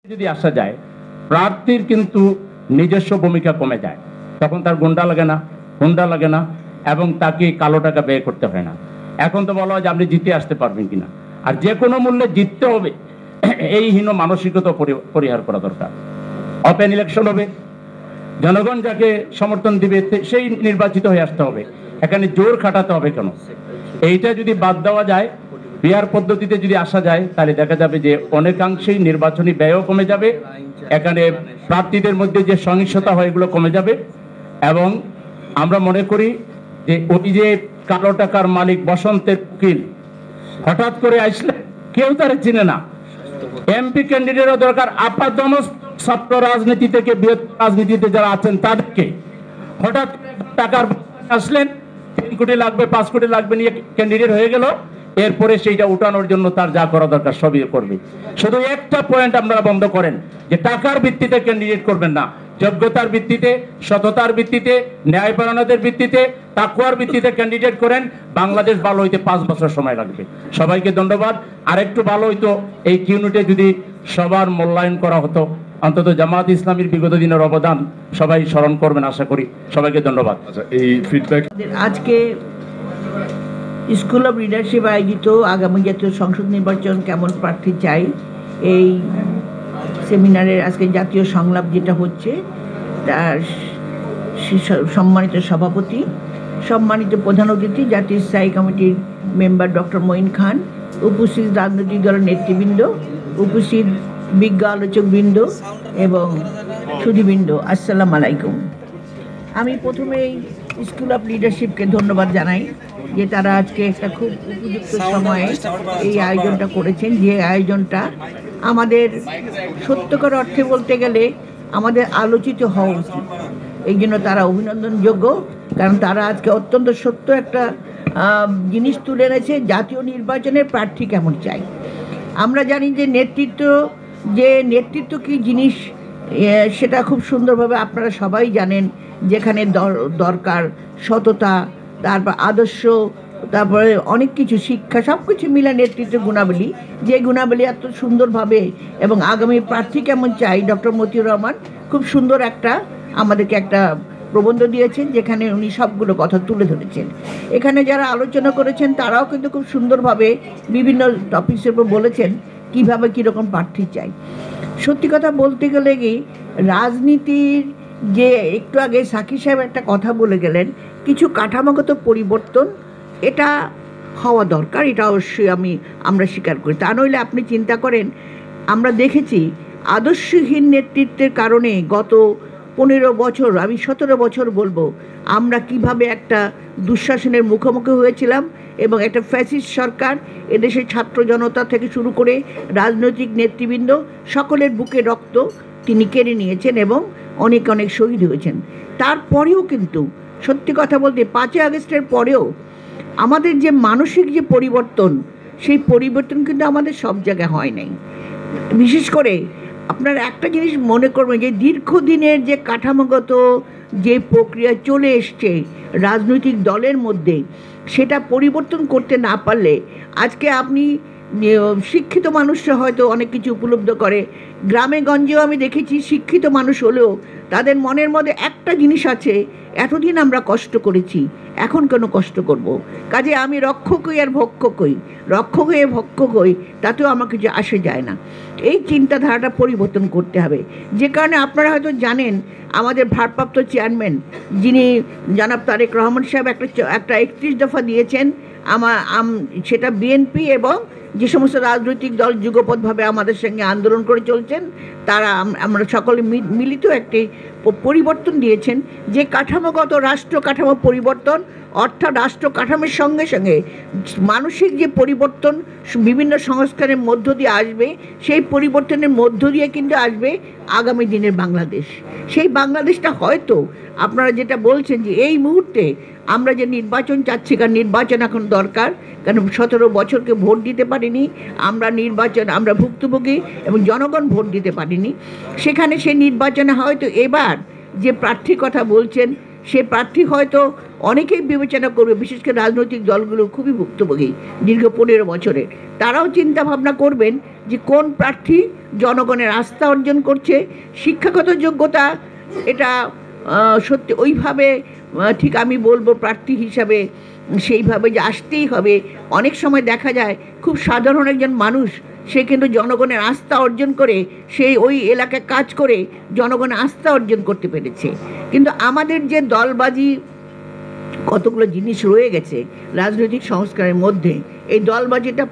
যদি আসা যায়, প্রার্থীর কিন্তু নিজস্ব ভূমিকা কমে যায়। তখন তার গুন্ডা লাগে না এবং তাকে কালো টাকা ব্যয় করতে হয় না। এখন তো বলা হয় যে আপনি জিতে আসতে পারবেন কিনা, আর যে কোনো মূল্যে জিততে হবে, এই হীন মানসিকতা পরিহার করা দরকার। ওপেন ইলেকশন হবে, জনগণ যাকে সমর্থন দিবে সেই নির্বাচিত হয়ে আসতে হবে। এখানে জোর খাটাতে হবে কেন? এইটা যদি বাদ দেওয়া যায়, বিহার পদ্ধতিতে যদি আসা যায়, তাহলে দেখা যাবে যে অনেকাংশেই নির্বাচনী ব্যয়ও কমে যাবে, এখানে প্রার্থীদের মধ্যে যে সহিংসতা হয় এগুলো কমে যাবে। এবং আমরা মনে করি যে ওই যে কালো টাকার মালিক বসন্তের উকিল হঠাৎ করে আসলে কেউ তারা চিনে না, এমপি ক্যান্ডিডেটও দরকার। আপাতত ছাত্র রাজনীতি থেকে বৃহত্তর রাজনীতিতে যারা আছেন তাদেরকে হঠাৎ টাকার আসলেন, 3 কোটি লাগবে 5 কোটি লাগবে নিয়ে ক্যান্ডিডেট হয়ে গেল, এরপরে সেইটা উঠানোর জন্য তার যা করা দরকার সবই করবে। শুধু একটা পয়েন্ট আপনারা বন্ধ করেন যে টাকার ভিত্তিতে ক্যান্ডিডেট করবেন না, যোগ্যতার ভিত্তিতে, সততার ভিত্তিতে, ন্যায়পরায়ণতার ভিত্তিতে, তাকওয়ার ভিত্তিতে ক্যান্ডিডেট করেন। বাংলাদেশ ভালো হইতে 5 বছর সময় লাগবে। সবাইকে ধন্যবাদ। আর একটু ভালো হইতো এই ইউনিটে যদি সবার মূল্যায়ন করা হতো, অন্তত জামাত ইসলামীর বিগত দিনের অবদান সবাই স্মরণ করবেন আশা করি। সবাইকে ধন্যবাদ। এই ফিডব্যাক আজকে স্কুল অফ লিডারশিপ আয়োজিত আগামী জাতীয় সংসদ নির্বাচন কেমন প্রার্থী চাই, এই সেমিনারের আজকে জাতীয় সংলাপ যেটা হচ্ছে, তার সম্মানিত সভাপতি, সম্মানিত প্রধান অতিথি, জাতীয় স্থায়ী কমিটির মেম্বার ডক্টর মঈন খান, উপস্থিত রাজনৈতিক দলের নেতৃবৃন্দ, উপস্থিত বিজ্ঞ আলোচকবৃন্দ এবং সুধীবৃন্দ, আসসালামু আলাইকুম। আমি প্রথমেই স্কুল অফ লিডারশিপকে ধন্যবাদ জানাই যে তারা আজকে একটা খুব উপযুক্ত সময়ে এই আয়োজনটা করেছেন, যে আয়োজনটা আমাদের সত্যকার অর্থে বলতে গেলে আমাদের আলোচিত হওয়া উচিত। এই জন্য তারা অভিনন্দনযোগ্য, কারণ তারা আজকে অত্যন্ত সত্য একটা জিনিস তুলে এনেছে, জাতীয় নির্বাচনের প্রার্থী কেমন চাই। আমরা জানি যে নেতৃত্ব কী জিনিস, সেটা খুব সুন্দরভাবে আপনারা সবাই জানেন, যেখানে দরকার সততা, তারপর আদর্শ, তারপরে অনেক কিছু, শিক্ষা, সব কিছু মিলে নেতৃত্বের গুণাবলী, যে গুণাবলী এত সুন্দরভাবে এবং আগামী প্রার্থী কেমন চাই, ডক্টর মতিউর রহমান খুব সুন্দর আমাদেরকে একটা প্রবন্ধ দিয়েছেন, যেখানে উনি সবগুলো কথা তুলে ধরেছেন। এখানে যারা আলোচনা করেছেন তারাও কিন্তু খুব সুন্দরভাবে বিভিন্ন টপিকসের উপর বলেছেন কীভাবে কীরকম প্রার্থী চাই। সত্যি কথা বলতে গেলে কি, রাজনীতির যে একটু আগে সাকিব সাহেব একটা কথা বলে গেলেন, কিছু কাঠামোগত পরিবর্তন এটা হওয়া দরকার, এটা অবশ্যই আমরা স্বীকার করি। তা নইলে আপনি চিন্তা করেন, আমরা দেখেছি আদর্শহীন নেতৃত্বের কারণে গত 15 বছর, আমি 17 বছর বলবো, আমরা কিভাবে একটা দুঃশাসনের মুখোমুখি হয়েছিলাম এবং একটা ফ্যাসিস্ট সরকার এদেশের ছাত্র জনতা থেকে শুরু করে রাজনৈতিক নেতৃবৃন্দ সকলের বুকে রক্ত তিনি কেড়ে নিয়েছেন এবং অনেক অনেক শহীদ হয়েছেন। তারপরেও কিন্তু সত্যি কথা বলতে 5ই আগস্টের পরেও আমাদের যে মানসিক যে পরিবর্তন, সেই পরিবর্তন কিন্তু আমাদের সব জায়গায় হয় নাই। বিশেষ করে আপনারা একটা জিনিস মনে করবেন যে দীর্ঘদিনের যে কাঠামোগত যে প্রক্রিয়া চলে এসছে রাজনৈতিক দলের মধ্যে, সেটা পরিবর্তন করতে না পারলে আজকে আপনি শিক্ষিত মানুষরা হয়তো অনেক কিছু উপলব্ধ করে, গ্রামে গঞ্জেও আমি দেখেছি শিক্ষিত মানুষ হলেও তাদের মনের মধ্যে একটা জিনিস আছে, এতদিন আমরা কষ্ট করেছি, এখন কেন কষ্ট করব। কাজে আমি রক্ষক হই আর ভক্ষক হই, রক্ষক হয়ে ভক্ষক হই, তাতেও আমার কিছু আসে যায় না। এই চিন্তাধারাটা পরিবর্তন করতে হবে। যে কারণে আপনারা হয়তো জানেন, আমাদের ভারপ্রাপ্ত চেয়ারম্যান যিনি জনাব তারেক রহমান সাহেব একটা 31 দফা দিয়েছেন, সেটা বিএনপি এবং যে সমস্ত রাজনৈতিক দল যুগপথভাবে আমাদের সঙ্গে আন্দোলন করে চলছেন, তারা আমরা সকলে মিলিত একটি পরিবর্তন দিয়েছেন, যে কাঠামোগত রাষ্ট্র কাঠামো পরিবর্তন, অর্থাৎ রাষ্ট্র কাঠামোর সঙ্গে সঙ্গে মানসিক যে পরিবর্তন বিভিন্ন সংস্কারের মধ্য দিয়ে আসবে, সেই পরিবর্তনের মধ্য দিয়ে কিন্তু আসবে আগামী দিনের বাংলাদেশ। সেই বাংলাদেশটা হয়তো আপনারা যেটা বলছেন যে এই মুহূর্তে আমরা যে নির্বাচন চাচ্ছি, কারণ নির্বাচন এখন দরকার, কারণ 17 বছরকে ভোট দিতে পারিনি আমরা ভুক্তভোগী এবং জনগণ ভোট দিতে পারিনি। সেখানে সেই নির্বাচনে হয়তো এবার যে প্রার্থীর কথা বলছেন, সে প্রার্থী হয়তো অনেকেই বিবেচনা করবে, বিশেষ করে রাজনৈতিক দলগুলো খুবই ভুক্তভোগী দীর্ঘ 15 বছরের, তারাও চিন্তা ভাবনা করবেন যে কোন প্রার্থী জনগণের আস্থা অর্জন করছে, শিক্ষাগত যোগ্যতা এটা সত্যি ওইভাবে ঠিক আমি বলবো প্রার্থী হিসাবে সেইভাবে যে আসতেই হবে। অনেক সময় দেখা যায় খুব সাধারণ একজন মানুষ, সে কিন্তু জনগণের আস্থা অর্জন করে সেই ওই এলাকায় কাজ করে জনগণের আস্থা অর্জন করতে পেরেছে। কিন্তু আমাদের যে দলবাজি কতগুলো জিনিস রয়ে গেছে রাজনৈতিক সংস্কারের মধ্যে, এই দলবাজিটা